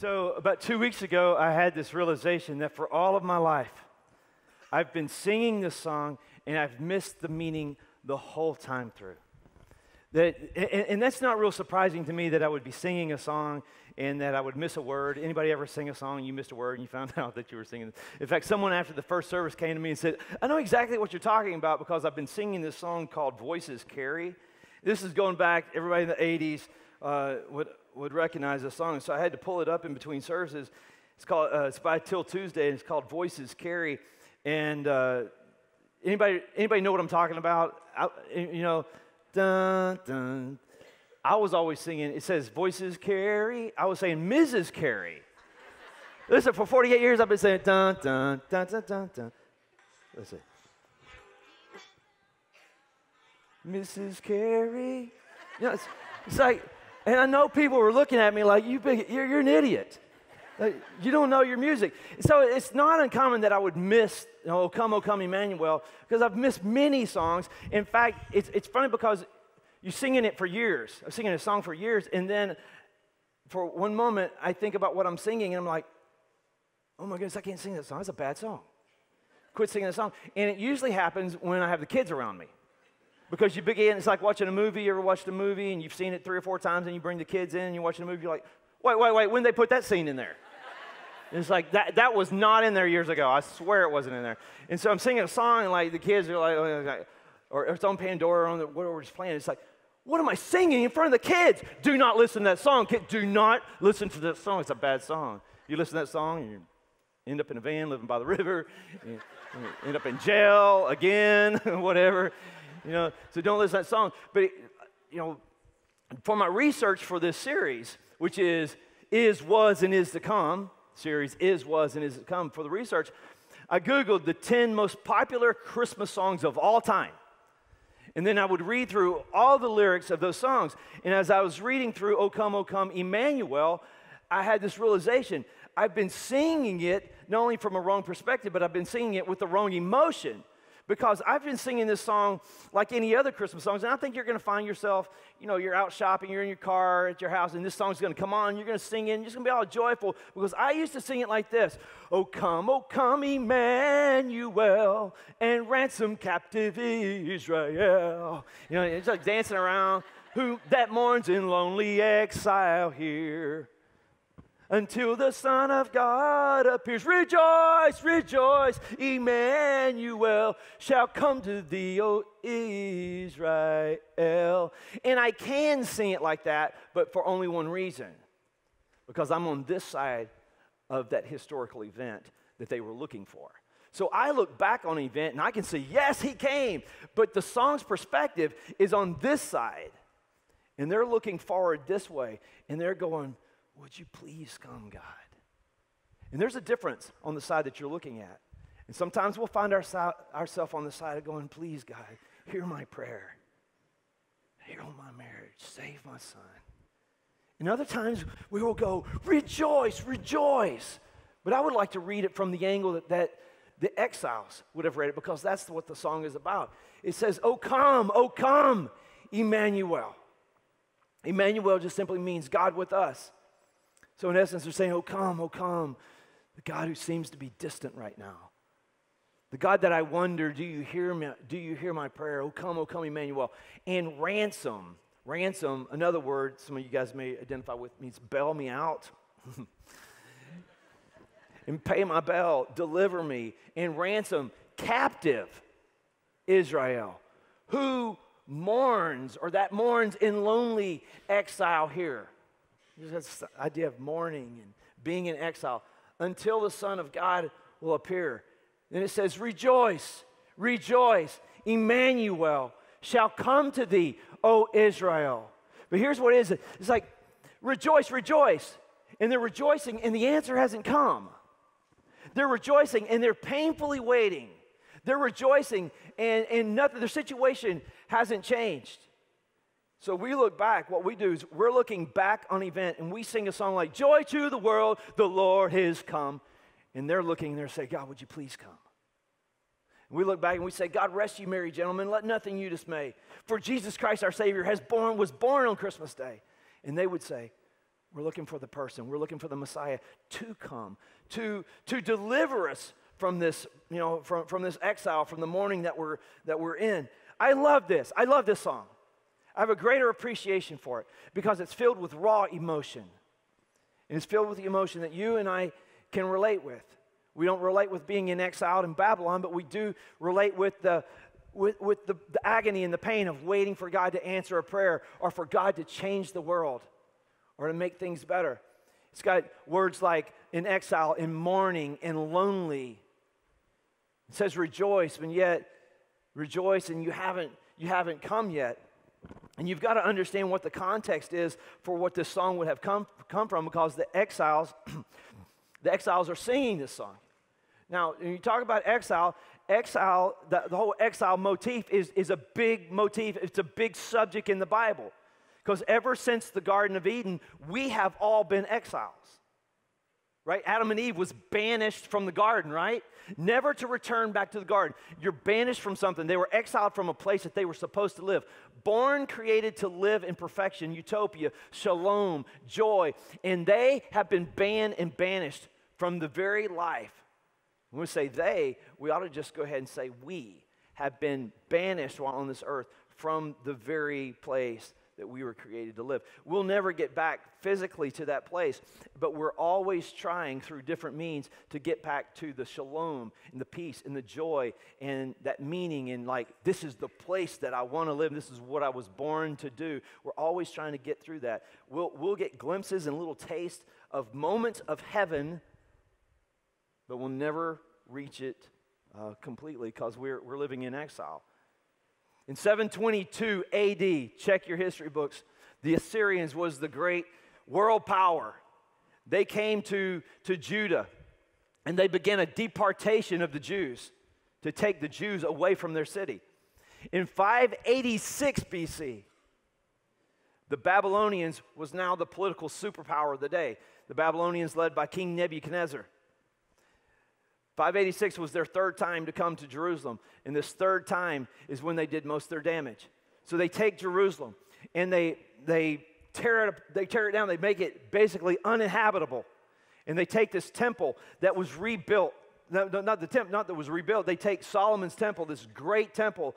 So about 2 weeks ago, I had this realization that for all of my life, I've been singing this song and I've missed the meaning the whole time through. And that's not real surprising to me that I would be singing a song and that I would miss a word. Anybody ever sing a song and you missed a word and you found out that you were singing? In fact, someone after the first service came to me and said, I know exactly what you're talking about because I've been singing this song called Voices Carry. This is going back, everybody in the 80s would recognize this song. And so I had to pull it up in between services. It's by Till Tuesday, and it's called Voices Carry. And anybody know what I'm talking about? Dun, dun. I was always singing, it says Voices Carry. I was saying Mrs. Carey. Listen, for 48 years I've been saying dun, dun, dun, dun, dun, dun. Listen. Mrs. Carey. You know, it's like, and I know people were looking at me like, you're an idiot. Like, you don't know your music. So it's not uncommon that I would miss, O Come, Emmanuel, because I've missed many songs. In fact, it's funny because you're singing it for years. I'm singing a song for years, and then for one moment, I think about what I'm singing, and I'm like, oh my goodness, I can't sing that song. It's a bad song. Quit singing that song. And it usually happens when I have the kids around me. Because you begin, it's like watching a movie. You ever watched a movie, and you've seen it 3 or 4 times, and you bring the kids in, and you're watching a movie, you're like, wait, when did they put that scene in there? It's like, that was not in there years ago. I swear it wasn't in there. And so I'm singing a song, and like the kids are like, or it's on Pandora, or on whatever we're just playing. It's like, what am I singing in front of the kids? Do not listen to that song. Kid, do not listen to that song. It's a bad song. You listen to that song, and you end up in a van living by the river. You end up in jail again, whatever. So don't listen to that song. But, for my research for this series, which is, was, and is to come, series is, was, and is to come, for the research, I Googled the 10 most popular Christmas songs of all time. And then I would read through all the lyrics of those songs. And as I was reading through O Come, Emmanuel, I had this realization. I've been singing it not only from a wrong perspective, but I've been singing it with the wrong emotion. Because I've been singing this song like any other Christmas songs, and I think you're going to find yourself, you're out shopping, you're in your car at your house, and this song's going to come on, you're going to sing it, and you're just going to be all joyful, because I used to sing it like this: O come, Emmanuel, and ransom captive Israel. It's like dancing around, who that mourns in lonely exile here, until the Son of God appears. Rejoice, rejoice, Emmanuel shall come to thee, O Israel. And I can sing it like that, but for only one reason. Because I'm on this side of that historical event that they were looking for. So I look back on an event and I can say, yes, he came. But the song's perspective is on this side. And they're looking forward this way. And they're going, would you please come, God? And there's a difference on the side that you're looking at. And sometimes we'll find ourselves on the side of going, please, God, hear my prayer. Heal my marriage. Save my son. And other times we will go, rejoice, rejoice. But I would like to read it from the angle that the exiles would have read it, because that's what the song is about. It says, O come, Emmanuel. Emmanuel just simply means God with us. So in essence, they're saying, O come, the God who seems to be distant right now. The God that I wonder, do you hear me? Do you hear my prayer? O come, Emmanuel. And ransom, another word some of you guys may identify with, means bail me out. And pay my bail, deliver me. And ransom, captive Israel, who mourns, or that mourns in lonely exile here. There's this idea of mourning and being in exile until the Son of God will appear. Then it says, rejoice, rejoice, Emmanuel shall come to thee, O Israel. But here's what it is. It's like, rejoice, rejoice. And they're rejoicing, and the answer hasn't come. They're rejoicing, and they're painfully waiting. They're rejoicing, and nothing, their situation hasn't changed. So we look back, what we do is we're looking back on an event, and we sing a song like, joy to the world, the Lord is come. And they're looking, and they're saying, God, would you please come? And we look back, and we say, God, rest you, merry gentlemen, let nothing you dismay. For Jesus Christ, our Savior, was born on Christmas Day. And they would say, We're looking for the person. We're looking for the Messiah to come, to deliver us from this, from this exile, from the mourning that we're in. I love this. I love this song. I have a greater appreciation for it because it's filled with raw emotion. And it's filled with the emotion that you and I can relate with. We don't relate with being in exile in Babylon, but we do relate with the agony and the pain of waiting for God to answer a prayer or for God to change the world or to make things better. It's got words like in exile, in mourning, and lonely. It says rejoice, but yet rejoice and you haven't come yet. And you've got to understand what the context is for what this song would have come from, because the exiles are singing this song. Now, when you talk about exile, the whole exile motif is a big motif. It's a big subject in the Bible. Because ever since the Garden of Eden, we have all been exiles. Right? Adam and Eve was banished from the garden, right? Never to return back to the garden. You're banished from something. They were exiled from a place that they were supposed to live. Born, created to live in perfection, utopia, shalom, joy. And they have been banned and banished from the very life. When we say they, we ought to just go ahead and say we have been banished while on this earth from the very place that we were created to live. We'll never get back physically to that place, but we're always trying through different means to get back to the shalom and the peace and the joy and that meaning and like, this is the place that I want to live. This is what I was born to do. We're always trying to get through that. We'll get glimpses and little taste of moments of heaven, but we'll never reach it completely because we're living in exile. In 722 AD, check your history books, the Assyrians was the great world power. They came to Judah, and they began a deportation of the Jews to take the Jews away from their city. In 586 BC, the Babylonians was now the political superpower of the day. The Babylonians led by King Nebuchadnezzar. 586 was their third time to come to Jerusalem, and this third time is when they did most of their damage. So they take Jerusalem, and they tear it down. They make it basically uninhabitable, and they take this temple that was rebuilt. Not that was rebuilt. They take Solomon's temple, this great temple,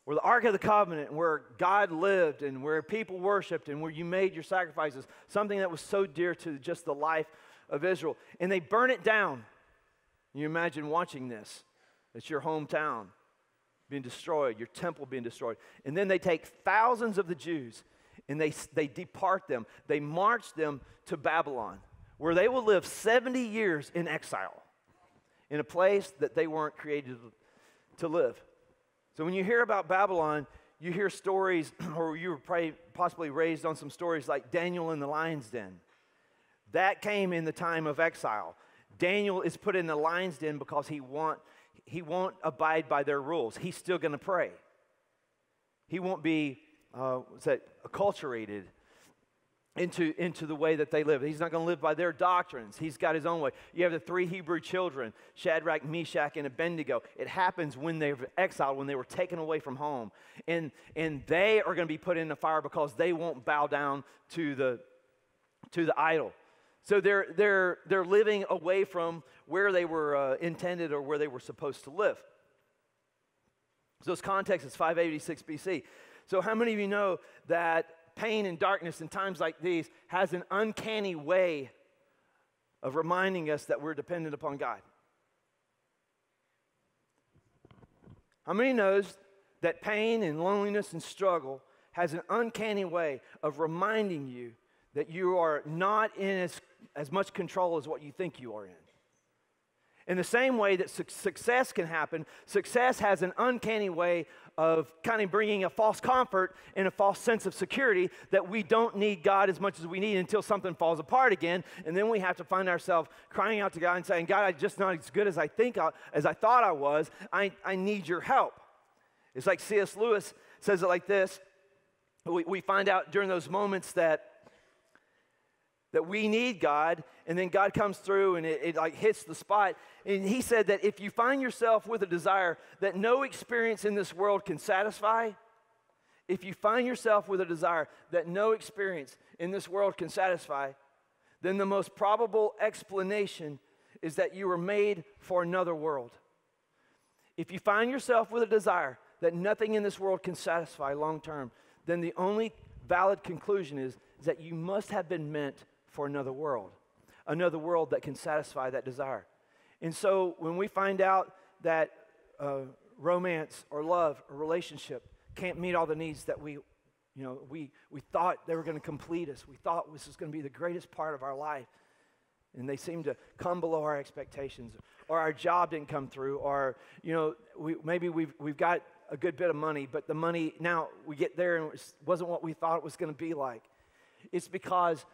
where the Ark of the Covenant, where God lived, and where people worshipped, and where you made your sacrifices, something that was so dear to just the life of Israel, and they burn it down. You imagine watching this. It's your hometown being destroyed, your temple being destroyed. And then they take thousands of the Jews and they depart them. They march them to Babylon, where they will live 70 years in exile in a place that they weren't created to live. So when you hear about Babylon, you hear stories, or you were possibly raised on some stories like Daniel in the lion's den. That came in the time of exile. Daniel is put in the lion's den because he won't abide by their rules. He's still going to pray. He won't be acculturated into the way that they live. He's not going to live by their doctrines. He's got his own way. You have the three Hebrew children, Shadrach, Meshach, and Abednego. It happens when they were exiled, when they were taken away from home. And they are going to be put in the fire because they won't bow down to the idol. So they're living away from where they were intended or where they were supposed to live. So this context is 586 BC. So how many of you know that pain and darkness in times like these has an uncanny way of reminding us that we're dependent upon God? How many knows that pain and loneliness and struggle has an uncanny way of reminding you that you are not in as much control as what you think you are in? In the same way that success can happen, success has an uncanny way of kind of bringing a false comfort and a false sense of security that we don't need God as much as we need until something falls apart again, and then we have to find ourselves crying out to God and saying, God, I'm just not as good as I thought I was. I need your help. It's like C.S. Lewis says it like this. We find out during those moments that we need God, and then God comes through and it like hits the spot. And he said that if you find yourself with a desire that no experience in this world can satisfy, if you find yourself with a desire that no experience in this world can satisfy, then the most probable explanation is that you were made for another world. If you find yourself with a desire that nothing in this world can satisfy long term, then the only valid conclusion is that you must have been meant for another world that can satisfy that desire. And so when we find out that romance or love or relationship can't meet all the needs that we thought they were going to complete us, we thought this was going to be the greatest part of our life, and they seem to come below our expectations, or our job didn't come through, or maybe we've got a good bit of money, but the money, now we get there and it wasn't what we thought it was going to be like. It's because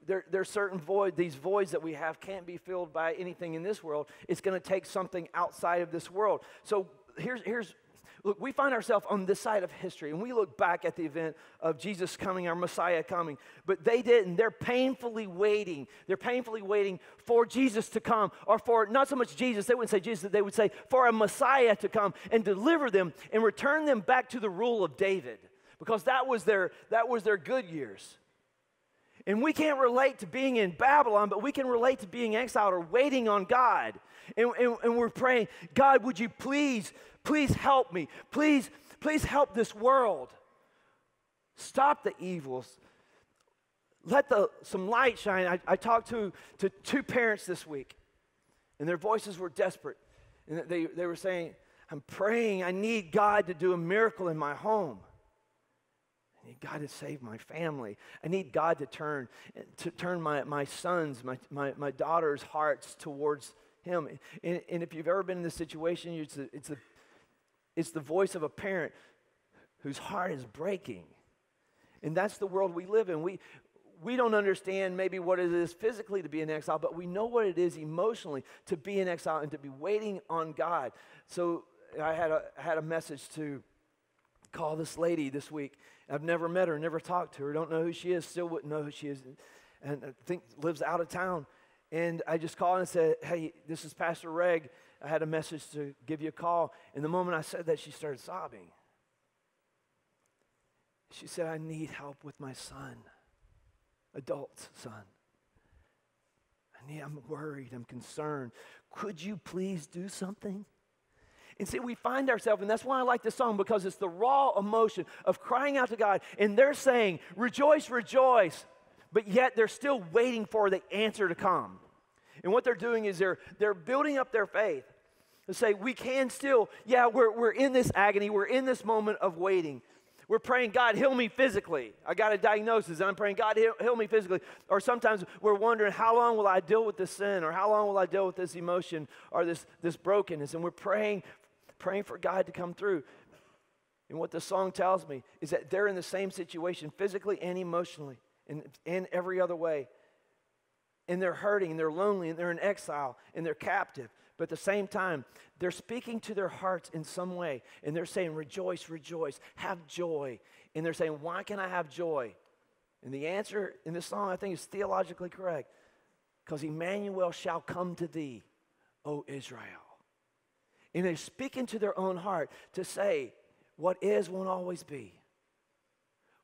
there's certain these voids that we have can't be filled by anything in this world. It's going to take something outside of this world. So look, we find ourselves on this side of history, and we look back at the event of Jesus coming, our Messiah coming, but they didn't. They're painfully waiting. They're painfully waiting for Jesus to come, or for not so much Jesus. They wouldn't say Jesus. They would say for a Messiah to come and deliver them and return them back to the rule of David, because that was their good years. And we can't relate to being in Babylon, but we can relate to being exiled or waiting on God. And we're praying, God, would you please help me. Please help this world. Stop the evils. Let some light shine. I talked to two parents this week, and their voices were desperate. And they were saying, I'm praying, I need God to do a miracle in my home. I need God to save my family. I need God to turn my sons, my daughters' hearts towards Him. And if you've ever been in this situation, it's the voice of a parent whose heart is breaking. And that's the world we live in. We don't understand maybe what it is physically to be in exile, but we know what it is emotionally to be in exile and to be waiting on God. So I had a message to call this lady this week. I've never met her, never talked to her, don't know who she is, still wouldn't know who she is, and I think lives out of town. And I just called and said, hey, this is Pastor Reg. I had a message to give you a call. And the moment I said that, she started sobbing. She said, I need help with my son, adult son. I'm worried, I'm concerned. Could you please do something? And see, we find ourselves, and that's why I like this song, because it's the raw emotion of crying out to God. And they're saying, rejoice, rejoice. But yet they're still waiting for the answer to come. And what they're doing is they're building up their faith to say, we can still, we're in this agony, we're in this moment of waiting. We're praying, God, heal me physically. I got a diagnosis, and I'm praying, God, heal me physically. Or sometimes we're wondering, how long will I deal with this sin? Or how long will I deal with this emotion or this brokenness? And we're praying for God to come through. And what the song tells me is that they're in the same situation physically and emotionally and in every other way. And they're hurting, and they're lonely, and they're in exile, and they're captive. But at the same time, they're speaking to their hearts in some way. And they're saying, rejoice, rejoice, have joy. And they're saying, why can I have joy? And the answer in this song, I think, is theologically correct. Because Emmanuel shall come to thee, O Israel. And they're speaking to their own heart to say, what is won't always be.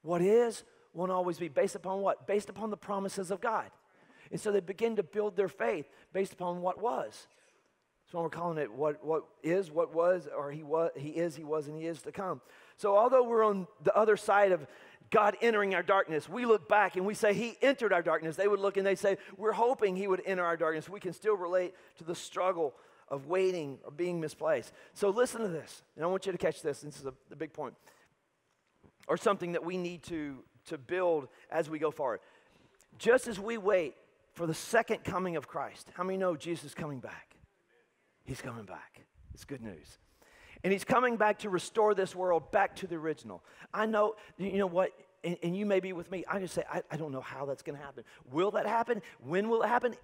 What is won't always be. Based upon what? Based upon the promises of God. And so they begin to build their faith based upon what was. That's why we're calling it what is, what was, or he is, and he is to come. So although we're on the other side of God entering our darkness, we look back and we say he entered our darkness. They would look and they say, we're hoping he would enter our darkness. We can still relate to the struggle of waiting or being misplaced. So listen to this, and I want you to catch this. This is the big point, or something that we need to build as we go forward. Just as we wait for the second coming of Christ, how many know Jesus is coming back? He's coming back. It's good news. And he's coming back to restore this world back to the original. I know, you know what, and you may be with me. I just say, I don't know how that's going to happen. Will that happen? When will it happen?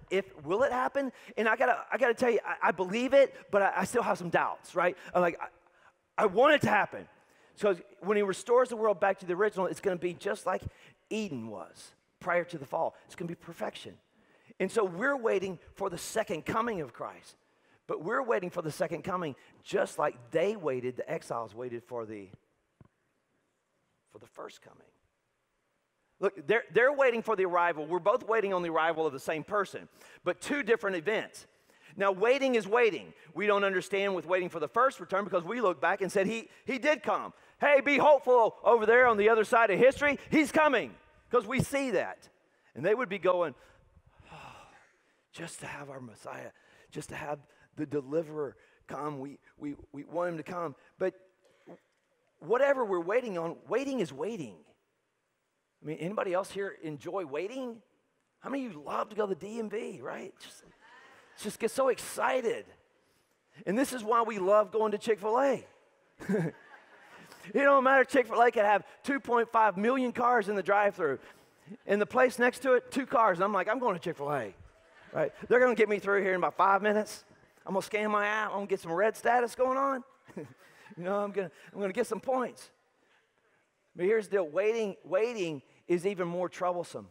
Will it happen? And I gotta tell you, I believe it, but I still have some doubts, right? I want it to happen. So when he restores the world back to the original, it's going to be just like Eden was prior to the fall. It's going to be perfection. And so we're waiting for the second coming of Christ. But we're waiting for the second coming just like they waited, the exiles waited for the for the first coming. Look, they're waiting for the arrival. We're both waiting on the arrival of the same person, but two different events. Now, waiting is waiting. We don't understand with waiting for the first return because we look back and said he did come. Hey, be hopeful over there on the other side of history. He's coming because we see that. And they would be going, oh, just to have our Messiah, just to have the deliverer come. We want him to come. But whatever we're waiting on, waiting is waiting. I mean, anybody else here enjoy waiting? How many of you love to go to the DMV, right? Just get so excited. And this is why we love going to Chick-fil-A. It don't matter, Chick-fil-A could have 2.5 million cars in the drive-thru. And the place next to it, 2 cars. And I'm like, I'm going to Chick-fil-A, right? They're going to get me through here in about 5 minutes. I'm going to scan my app. I'm going to get some red status going on. I'm going to get some points. But here's the deal. Waiting is even more troublesome.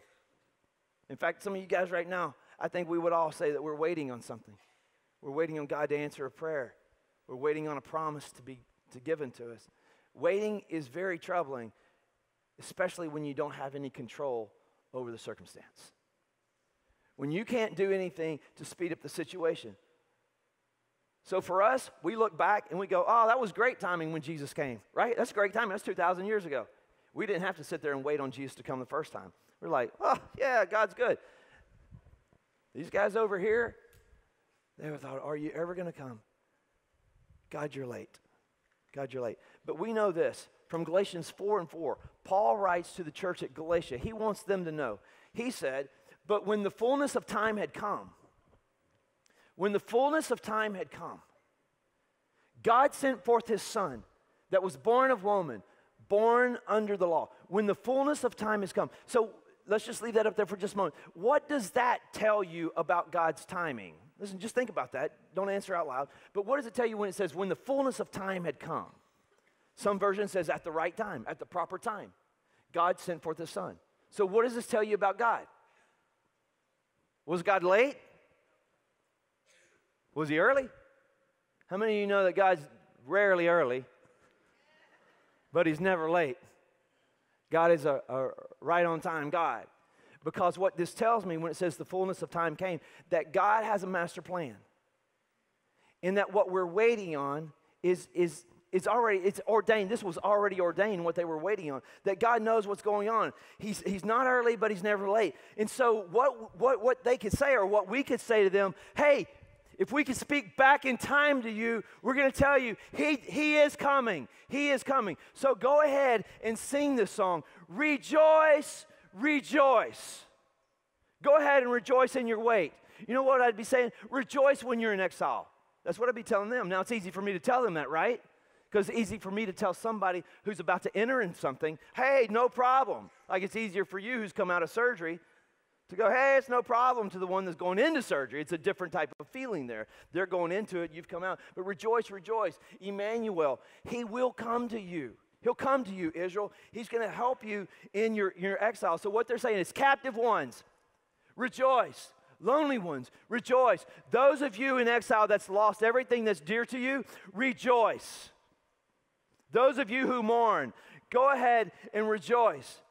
In fact, some of you guys right now, I think we would all say that we're waiting on something. We're waiting on God to answer a prayer. We're waiting on a promise to be given to us. Waiting is very troubling, especially when you don't have any control over the circumstance. When you can't do anything to speed up the situation. So for us, we look back and we go, oh, that was great timing when Jesus came, right? That's great timing. That's 2,000 years ago. We didn't have to sit there and wait on Jesus to come the first time. We're like, oh, yeah, God's good. These guys over here, they thought, are you ever going to come? God, you're late. God, you're late. But we know this from Galatians 4:4. Paul writes to the church at Galatia. He wants them to know. He said, but when the fullness of time had come, God sent forth his son that was born of woman, born under the law. When the fullness of time has come. So let's just leave that up there for just a moment. What does that tell you about God's timing? Listen, just think about that. Don't answer out loud. But what does it tell you when it says, when the fullness of time had come? Some version says at the right time, at the proper time. God sent forth his son. So what does this tell you about God? Was God late? Was he early? How many of you know that God's rarely early, but he's never late? God is a right on time God. Because what this tells me when it says the fullness of time came, that God has a master plan. And that what we're waiting on is ordained. This was already ordained, what they were waiting on. That God knows what's going on. He's not early, but he's never late. And so what they could say, or what we could say to them, hey, if we could speak back in time to you, we're going to tell you, he is coming. He is coming. So go ahead and sing this song. Rejoice, rejoice. Go ahead and rejoice in your wait. You know what I'd be saying? Rejoice when you're in exile. That's what I'd be telling them. Now, it's easy for me to tell them that, right? Because it's easy for me to tell somebody who's about to enter in something, hey, no problem. Like it's easier for you who's come out of surgery to go, hey, it's no problem, to the one that's going into surgery. It's a different type of feeling there. They're going into it, you've come out. But rejoice, rejoice. Emmanuel, he will come to you. He'll come to you, Israel. He's going to help you in your exile. So what they're saying is, captive ones, rejoice. Lonely ones, rejoice. Those of you in exile that's lost everything that's dear to you, rejoice. Those of you who mourn, go ahead and rejoice.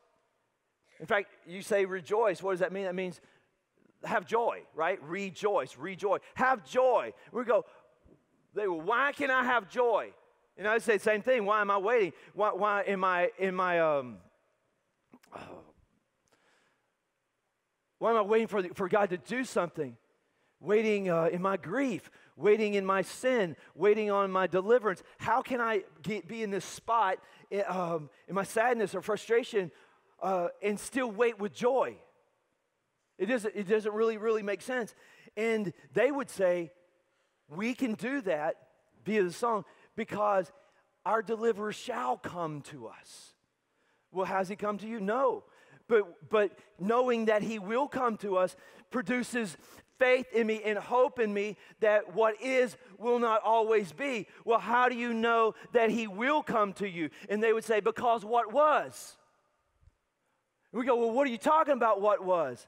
In fact, you say rejoice. What does that mean? That means have joy, right? Rejoice, rejoice. Have joy. We go, why can I have joy? And I say the same thing. Why am I waiting? Why am I waiting for God to do something? Waiting in my grief, waiting in my sin, waiting on my deliverance. How can I be in this spot in my sadness or frustration and still wait with joy? It doesn't really make sense. And they would say, we can do that via the song because our deliverer shall come to us. Well, has he come to you? No. But knowing that he will come to us produces faith in me and hope in me that what is will not always be. Well, how do you know that he will come to you? And they would say, because what was? And we go, well, what are you talking about, what was?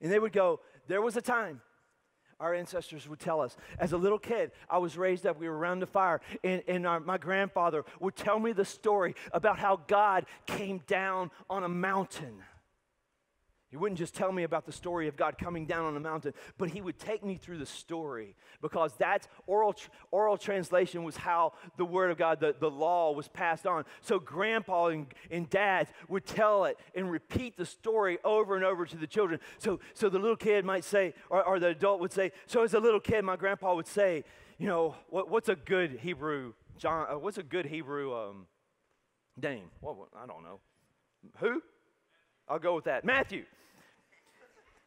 And they would go, there was a time our ancestors would tell us. As a little kid, I was raised up, we were around the fire, and my grandfather would tell me the story about how God came down on a mountain. He wouldn't just tell me about the story of God coming down on a mountain, but he would take me through the story, because that's oral translation was how the Word of God, the law, was passed on. So grandpa and dads would tell it and repeat the story over and over to the children. So the little kid might say, or the adult would say, so as a little kid, my grandpa would say, you know, what's a good Hebrew, what's a good Hebrew name? Well, I don't know. Who? I'll go with that. Matthew.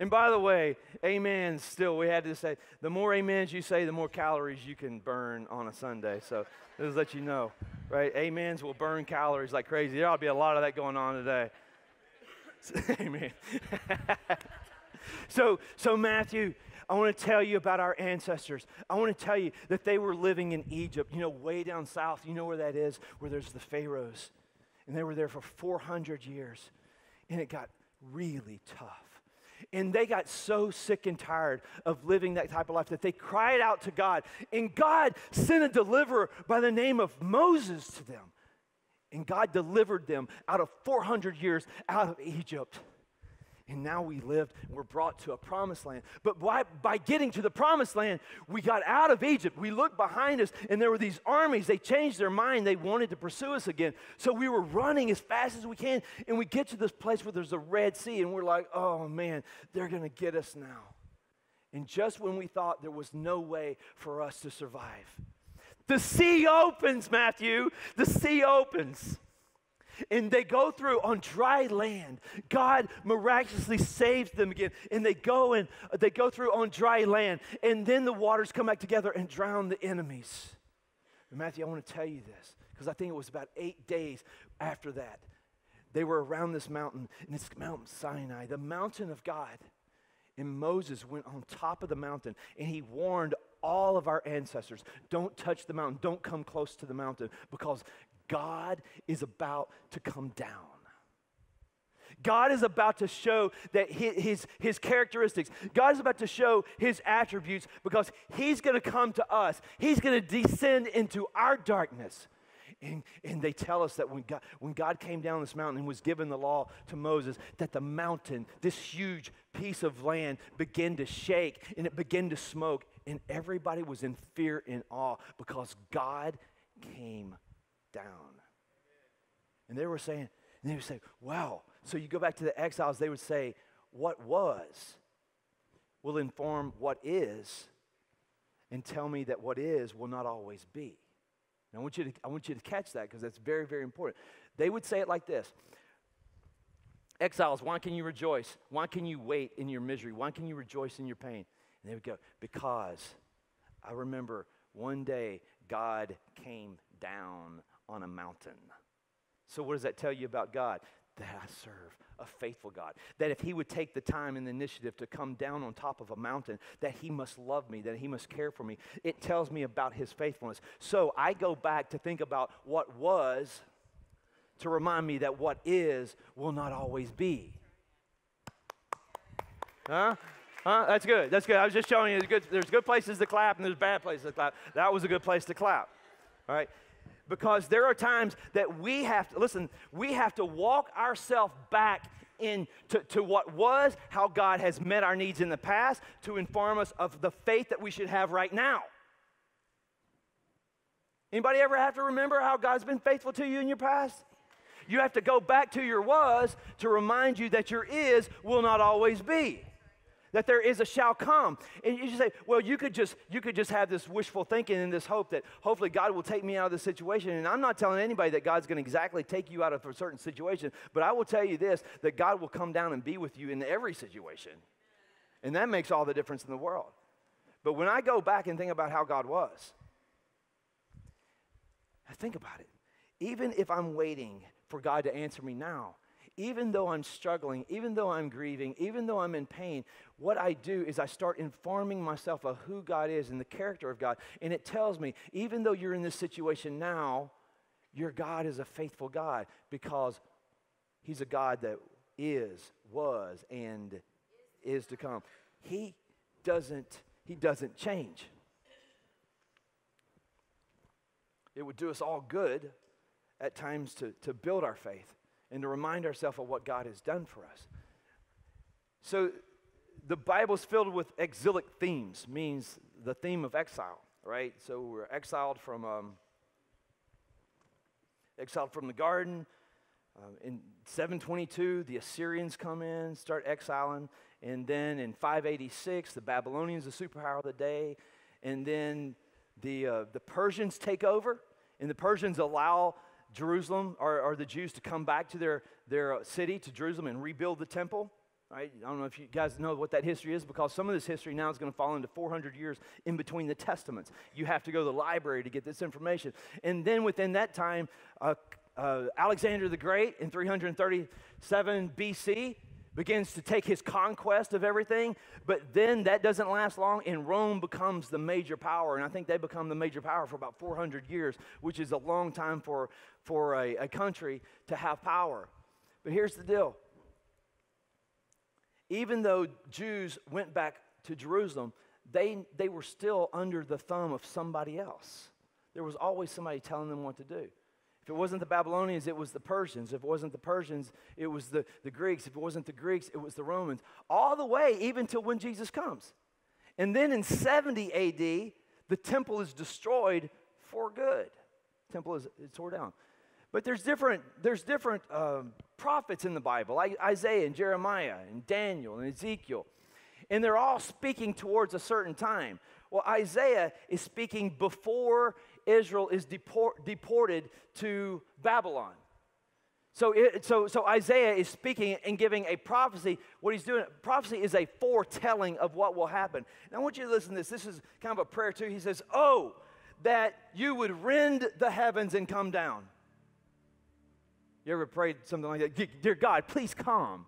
And by the way, amens still, we had to say, the more amens you say, the more calories you can burn on a Sunday. So just let you know, right? Amens will burn calories like crazy. There ought to be a lot of that going on today. Amen. So Matthew, I want to tell you about our ancestors. I want to tell you that they were living in Egypt, you know, way down south. You know where that is? Where there's the pharaohs. And they were there for 400 years. And it got really tough. And they got so sick and tired of living that type of life that they cried out to God. And God sent a deliverer by the name of Moses to them. And God delivered them out of 400 years out of Egypt. And now we're brought to a promised land. But by getting to the promised land, we got out of Egypt. We looked behind us, and there were these armies. They changed their mind. They wanted to pursue us again. So we were running as fast as we can, and we get to this place where there's a Red Sea, and we're like, oh, man, they're going to get us now. And just when we thought there was no way for us to survive, the sea opens, Matthew. The sea opens. And they go through on dry land. God miraculously saves them again. And they go through on dry land. And then the waters come back together and drown the enemies. And Matthew, I want to tell you this, because I think it was about 8 days after that. They were around this mountain, and it's Mount Sinai, the mountain of God. And Moses went on top of the mountain, and he warned all of our ancestors, don't touch the mountain, don't come close to the mountain, because God is about to come down. God is about to show that his characteristics. God is about to show his attributes, because he's going to come to us. He's going to descend into our darkness. And they tell us that when God came down this mountain and was given the law to Moses, that the mountain, this huge piece of land, began to shake and it began to smoke. And everybody was in fear and awe, because God came down. And they would say, wow. So you go back to the exiles, they would say, what was will inform what is, and tell me that what is will not always be. And I want you to catch that, because that's very, very important. They would say it like this. Exiles, why can you rejoice? Why can you wait in your misery? Why can you rejoice in your pain? And they would go, because I remember one day God came down on a mountain. So what does that tell you about God? That I serve a faithful God. That if he would take the time and the initiative to come down on top of a mountain, that he must love me, that he must care for me. It tells me about his faithfulness. So I go back to think about what was, to remind me that what is will not always be. Huh? That's good. That's good. I was just showing you there's good places to clap and there's bad places to clap. That was a good place to clap. All right? Because there are times that we have to walk ourselves back into what was, how God has met our needs in the past, to inform us of the faith that we should have right now. Anybody ever have to remember how God's been faithful to you in your past? You have to go back to your was to remind you that your is will not always be. That there is a shall come. And you just say, well, you could just have this wishful thinking and this hope that hopefully God will take me out of this situation. And I'm not telling anybody that God's going to exactly take you out of a certain situation, but I will tell you this, that God will come down and be with you in every situation. And that makes all the difference in the world. But when I go back and think about how God was, I think about it. Even if I'm waiting for God to answer me now, even though I'm struggling, even though I'm grieving, even though I'm in pain, what I do is I start informing myself of who God is and the character of God. And it tells me, even though you're in this situation now, your God is a faithful God, because he's a God that is, was, and is to come. He doesn't He doesn't change. It would do us all good at times to build our faith and to remind ourselves of what God has done for us. So the Bible's filled with exilic themes, means the theme of exile, right? So we're exiled from the garden. In 722, the Assyrians come in, start exiling. And then in 586, the Babylonians, the superpower of the day. And then the Persians take over. And the Persians allow Jerusalem, or the Jews, to come back to their city, to Jerusalem, and rebuild the temple. Right? I don't know if you guys know what that history is, because some of this history now is going to fall into 400 years in between the testaments. You have to go to the library to get this information. And then within that time, Alexander the Great in 337 BC begins to take his conquest of everything, but then that doesn't last long, and Rome becomes the major power, and I think they become the major power for about 400 years, which is a long time for a country to have power. But here's the deal. Even though Jews went back to Jerusalem, they were still under the thumb of somebody else. There was always somebody telling them what to do. If it wasn't the Babylonians, it was the Persians. If it wasn't the Persians, it was the Greeks. If it wasn't the Greeks, it was the Romans. All the way even till when Jesus comes. And then in 70 AD, the temple is destroyed for good. The temple is torn down. But there's different prophets in the Bible, like Isaiah and Jeremiah and Daniel and Ezekiel. And they're all speaking towards a certain time. Well, Isaiah is speaking before Israel is deported to Babylon. So Isaiah is speaking and giving a prophecy. What he's doing, prophecy is a foretelling of what will happen. And I want you to listen to this. This is kind of a prayer too. He says, "Oh, that you would rend the heavens and come down." You ever prayed something like that? "Dear God, please come.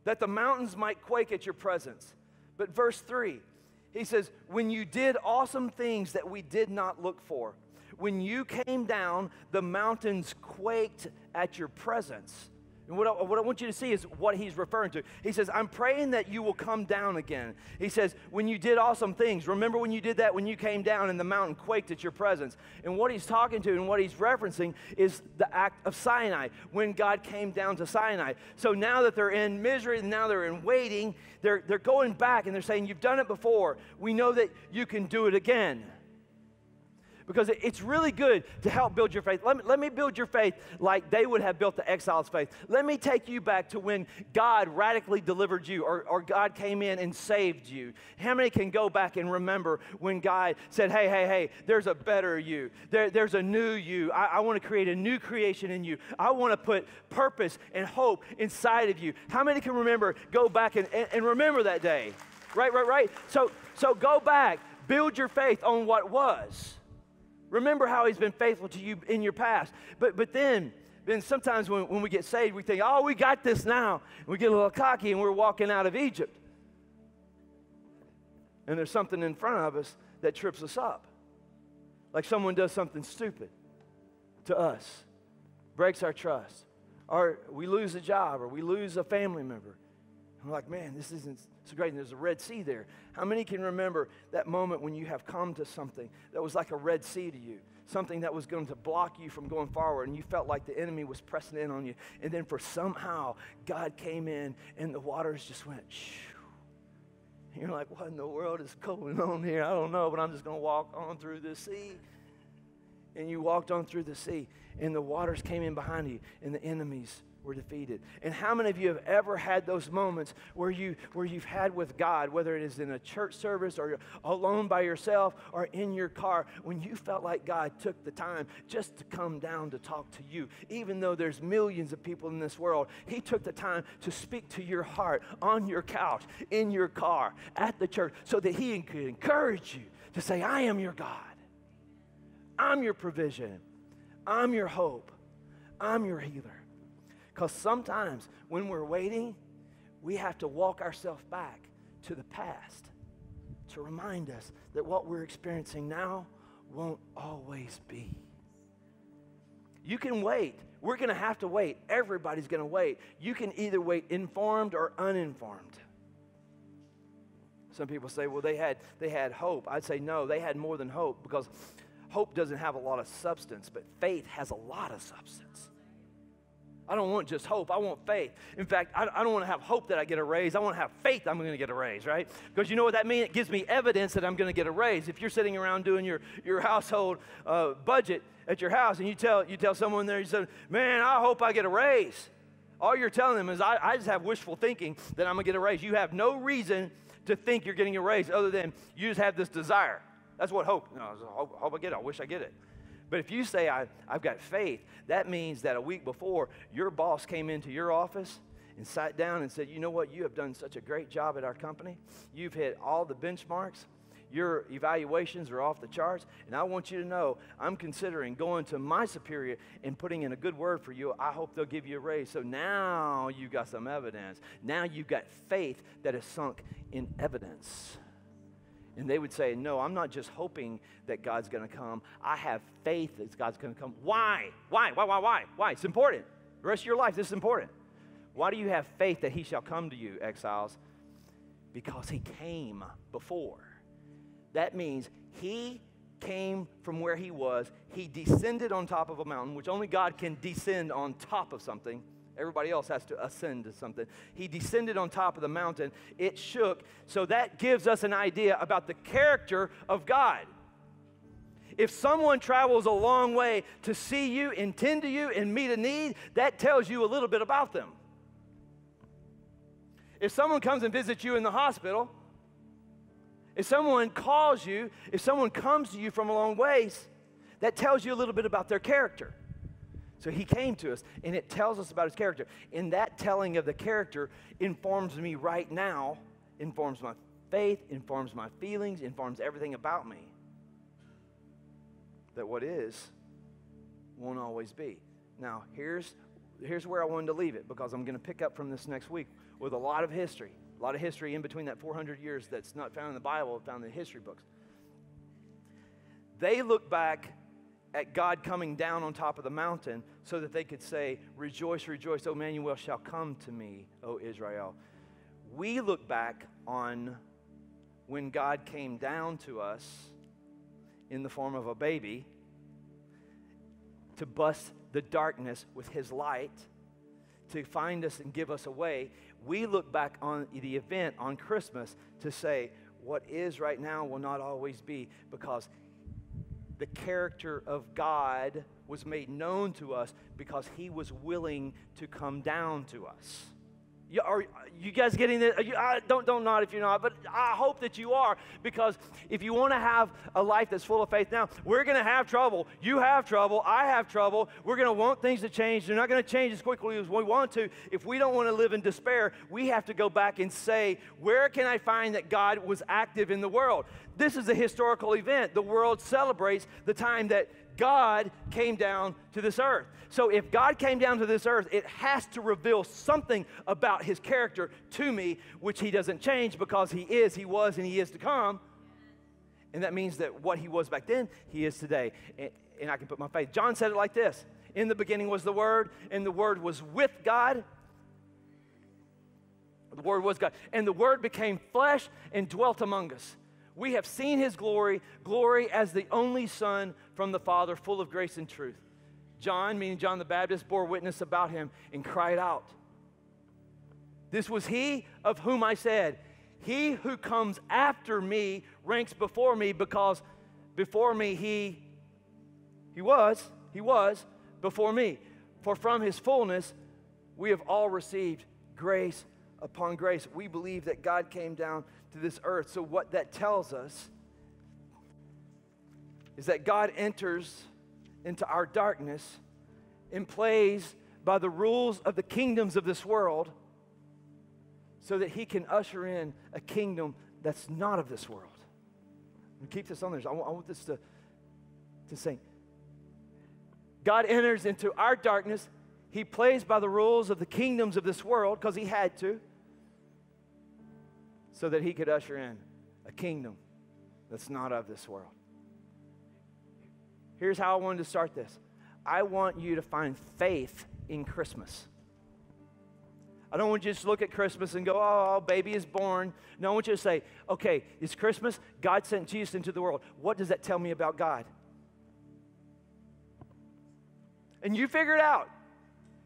That the mountains might quake at your presence." But verse 3, he says, "When you did awesome things that we did not look for, when you came down, the mountains quaked at your presence." And what I want you to see is what he's referring to. He says, "I'm praying that you will come down again." He says, "When you did awesome things." Remember when you did that, when you came down and the mountain quaked at your presence. And what he's talking to and what he's referencing is the act of Sinai, when God came down to Sinai. So now that they're in misery, and now they're in waiting, they're going back and they're saying, "You've done it before. We know that you can do it again." Because it's really good to help build your faith. Let me build your faith like they would have built the exiles' faith. Let me take you back to when God radically delivered you, or God came in and saved you. How many can go back and remember when God said, hey, there's a better you. There's a new you. I want to create a new creation in you. I want to put purpose and hope inside of you. How many can remember, go back and remember that day? Right. So go back. Build your faith on what was. Remember how he's been faithful to you in your past. But then sometimes when we get saved, we think, "Oh, we got this now." We get a little cocky and we're walking out of Egypt. And there's something in front of us that trips us up. Like someone does something stupid to us, breaks our trust. Or we lose a job, or we lose a family member. And we're like, "Man, this isn't so great." And there's a Red Sea there. How many can remember that moment when you have come to something that was like a Red Sea to you? Something that was going to block you from going forward, and you felt like the enemy was pressing in on you. And then for somehow, God came in and the waters just went, shoo. And you're like, "What in the world is going on here? I don't know, but I'm just going to walk on through the sea." And you walked on through the sea, and the waters came in behind you, and the enemies were defeated. And how many of you have ever had those moments where you've had with God, whether it is in a church service or alone by yourself or in your car, when you felt like God took the time just to come down to talk to you? Even though there's millions of people in this world, he took the time to speak to your heart on your couch, in your car, at the church, so that he could encourage you to say, "I am your God. I'm your provision. I'm your hope. I'm your healer." Because sometimes when we're waiting, we have to walk ourselves back to the past to remind us that what we're experiencing now won't always be. You can wait. We're going to have to wait. Everybody's going to wait. You can either wait informed or uninformed. Some people say, well, they had hope. I'd say no, they had more than hope, because hope doesn't have a lot of substance, but faith has a lot of substance. I don't want just hope. I want faith. In fact, I don't want to have hope that I get a raise. I want to have faith I'm going to get a raise, right? Because you know what that means? It gives me evidence that I'm going to get a raise. If you're sitting around doing your household budget at your house, and you tell someone there, you say, man, I hope I get a raise. All you're telling them is, I just have wishful thinking that I'm going to get a raise. You have no reason to think you're getting a raise other than you just have this desire. That's what hope. No, hope I get it. I wish I get it. But if you say, I've got faith, that means that a week before, your boss came into your office and sat down and said, you know what, you have done such a great job at our company. You've hit all the benchmarks. Your evaluations are off the charts. And I want you to know, I'm considering going to my superior and putting in a good word for you. I hope they'll give you a raise. So now you've got some evidence. Now you've got faith that is sunk in evidence. And they would say, no, I'm not just hoping that God's going to come. I have faith that God's going to come. Why? Why? It's important. The rest of your life, this is important. Why do you have faith that he shall come to you, exiles? Because he came before. That means he came from where he was. He descended on top of a mountain, which only God can descend on top of something. Everybody else has to ascend to something. He descended on top of the mountain. It shook. So that gives us an idea about the character of God. If someone travels a long way to see you and tend to you and meet a need, that tells you a little bit about them. If someone comes and visits you in the hospital, if someone calls you, if someone comes to you from a long ways, that tells you a little bit about their character. So he came to us, and it tells us about his character. And that telling of the character informs me right now, informs my faith, informs my feelings, informs everything about me. That what is won't always be. Now, here's where I wanted to leave it, because I'm going to pick up from this next week with a lot of history. A lot of history in between that 400 years that's not found in the Bible, found in the history books. They look back at God coming down on top of the mountain so that they could say, rejoice, rejoice, O Emmanuel shall come to me, O Israel. We look back on when God came down to us in the form of a baby to bust the darkness with his light, to find us and give us a way. We look back on the event on Christmas to say, what is right now will not always be, because the character of God was made known to us because he was willing to come down to us. Are you guys getting this? Don't nod if you're not, but I hope that you are, because if you want to have a life that's full of faith now, we're going to have trouble. You have trouble. I have trouble. We're going to want things to change. They're not going to change as quickly as we want to. If we don't want to live in despair, we have to go back and say, where can I find that God was active in the world? This is a historical event. The world celebrates the time that God came down to this earth. So if God came down to this earth, it has to reveal something about his character to me, which he doesn't change, because he is, he was, and he is to come. And that means that what he was back then, he is today. And I can put my faith. John said it like this: in the beginning was the Word, and the Word was with God. The Word was God. And the Word became flesh and dwelt among us. We have seen his glory, glory as the only Son from the Father, full of grace and truth. John, meaning John the Baptist, bore witness about him and cried out, this was he of whom I said, he who comes after me ranks before me, because before me he was before me. For from his fullness we have all received grace upon grace. We believe that God came down to this earth. So what that tells us is that God enters into our darkness and plays by the rules of the kingdoms of this world so that he can usher in a kingdom that's not of this world. And keep this on there. I want this to sing. God enters into our darkness. He plays by the rules of the kingdoms of this world because he had to, so that he could usher in a kingdom that's not of this world. Here's how I wanted to start this. I want you to find faith in Christmas. I don't want you to just look at Christmas and go, oh, baby is born. No, I want you to say, okay, it's Christmas. God sent Jesus into the world. What does that tell me about God? And you figure it out.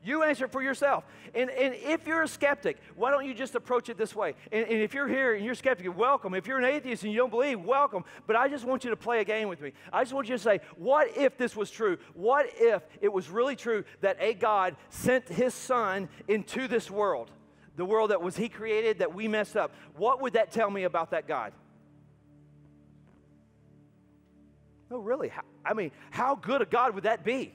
You answer it for yourself. And if you're a skeptic, why don't you just approach it this way? And if you're here and you're skeptic, welcome. If you're an atheist and you don't believe, welcome. But I just want you to play a game with me. I just want you to say, what if this was true? What if it was really true that a God sent his son into this world, the world that was he created, that we messed up? What would that tell me about that God? No, really. How good a God would that be?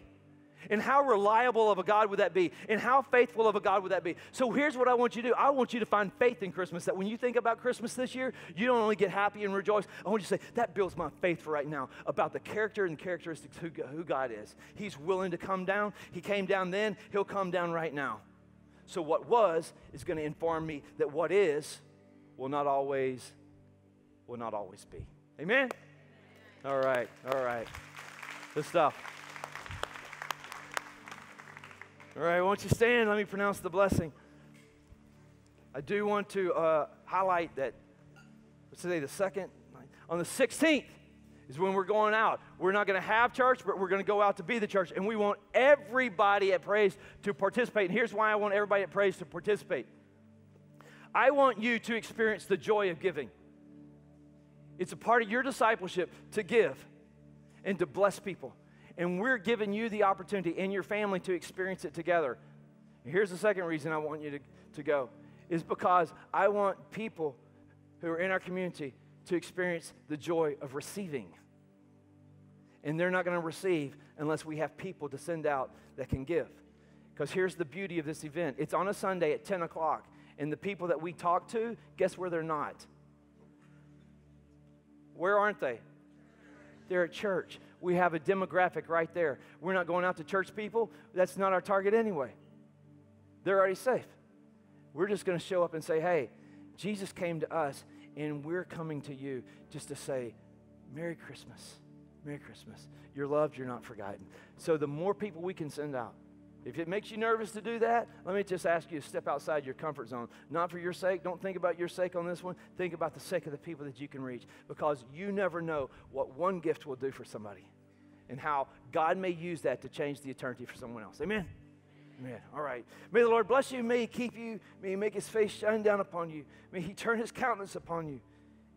And how reliable of a God would that be? And how faithful of a God would that be? So here's what I want you to do. I want you to find faith in Christmas, that when you think about Christmas this year, you don't only get happy and rejoice. I want you to say, that builds my faith for right now about the character and characteristics who God is. He's willing to come down. He came down then. He'll come down right now. So what was is going to inform me that what is will not always be. Amen? All right. Good stuff. All right, won't you stand? Let me pronounce the blessing. I do want to highlight that, what's today, the 2nd? On the 16th is when we're going out. We're not going to have church, but we're going to go out to be the church. And we want everybody at Praise to participate. And here's why I want everybody at Praise to participate. I want you to experience the joy of giving. It's a part of your discipleship to give and to bless people. And we're giving you the opportunity and your family to experience it together. And here's the second reason I want you to go, is because I want people who are in our community to experience the joy of receiving. And they're not going to receive unless we have people to send out that can give. Because here's the beauty of this event. It's on a Sunday at 10 o'clock. And the people that we talk to, guess where they're not? Where aren't they? They're at church. We have a demographic right there. We're not going out to church people. That's not our target anyway. They're already safe. We're just going to show up and say, hey, Jesus came to us, and we're coming to you just to say, Merry Christmas. Merry Christmas. You're loved. You're not forgotten. So the more people we can send out, if it makes you nervous to do that, let me just ask you to step outside your comfort zone. Not for your sake. Don't think about your sake on this one. Think about the sake of the people that you can reach, because you never know what one gift will do for somebody and how God may use that to change the eternity for someone else. Amen? Amen. All right. May the Lord bless you. May he keep you. May he make his face shine down upon you. May he turn his countenance upon you.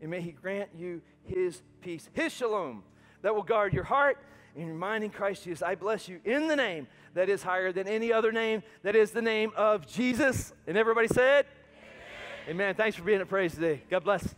And may he grant you his peace, his shalom, that will guard your heart and your mind in Christ Jesus. I bless you in the name that is higher than any other name, that is the name of Jesus. And everybody said, amen. Amen. Thanks for being at Praise today. God bless.